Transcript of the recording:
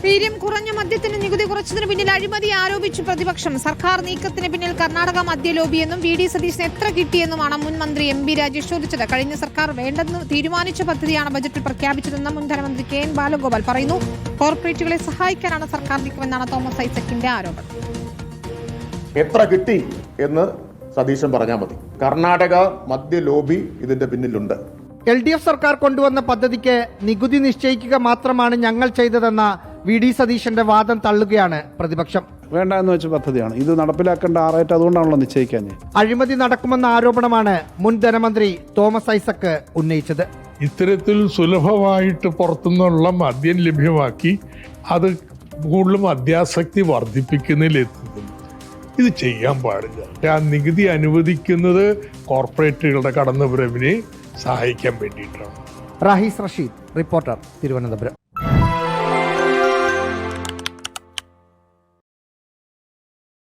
വീര്യം കുറഞ്ഞ മദ്യത്തിന് നികുതി കുറച്ചതിന് പിന്നിൽ അഴിമതി ആരോപിച്ചു പ്രതിപക്ഷം. സർക്കാർ നീക്കത്തിന് പിന്നിൽ കർണാടക മദ്യ ലോബിയെന്നും വി ഡി സതീശന് എത്ര കിട്ടിയെന്നുമാണ് മുൻ മന്ത്രി എം ബി രാജേഷ് ചോദിച്ചത്. കഴിഞ്ഞ സർക്കാർ വേണ്ടെന്ന് തീരുമാനിച്ച പദ്ധതിയാണ് ബജറ്റിൽ പ്രഖ്യാപിച്ചതെന്ന് മുൻ ധനമന്ത്രി കെ എൻ ബാലഗോപാൽ പറയുന്നു. കോർപ്പറേറ്റുകളെ സഹായിക്കാനാണ് സർക്കാർ നീക്കമെന്നാണ് തോമസ് ഐസക്കിന്റെ ആരോപണം. എത്ര കിട്ടി എന്ന് സതീശൻ പറഞ്ഞാൽ മതി. കർണാടക മദ്യ ലോബി ഇതിന്റെ പിന്നിലുണ്ട്. LDF സർക്കാർ കൊണ്ടുവന്ന പദ്ധതിക്ക് നികുതി നിശ്ചയിക്കുക മാത്രമാണ് ഞങ്ങൾ ചെയ്തതെന്ന വി ഡി സതീശന്റെ വാദം തള്ളുകയാണ് പ്രതിപക്ഷം. വേണ്ട എന്ന് വെച്ച പദ്ധതിയാണ് ഇത്, നടപ്പിലാക്കേണ്ട ആറായിട്ട് അതുകൊണ്ടാണല്ലോ നിശ്ചയിക്കാൻ. അഴിമതി നടക്കുമെന്ന ആരോപണമാണ് മുൻ ധനമന്ത്രി തോമസ് ഐസക്ക് ഉന്നയിച്ചത്. ഇത്തരത്തിൽ സുലഭമായിട്ട് പുറത്തുനിന്നുള്ള മദ്യം ലഭ്യമാക്കി അത് കൂടുതലും മദ്യാസക്തി വർദ്ധിപ്പിക്കുന്നതിലെത്തുന്നു. ഇത് ചെയ്യാൻ പാടില്ല. ആ നികുതി അനുവദിക്കുന്നത് കോർപ്പറേറ്റുകളുടെ കടന്നുവരവിനെ സഹായിക്കാൻ വേണ്ടിയിട്ടാണ്. റാഹിസ് റഷീദ്, റിപ്പോർട്ടർ, തിരുവനന്തപുരം.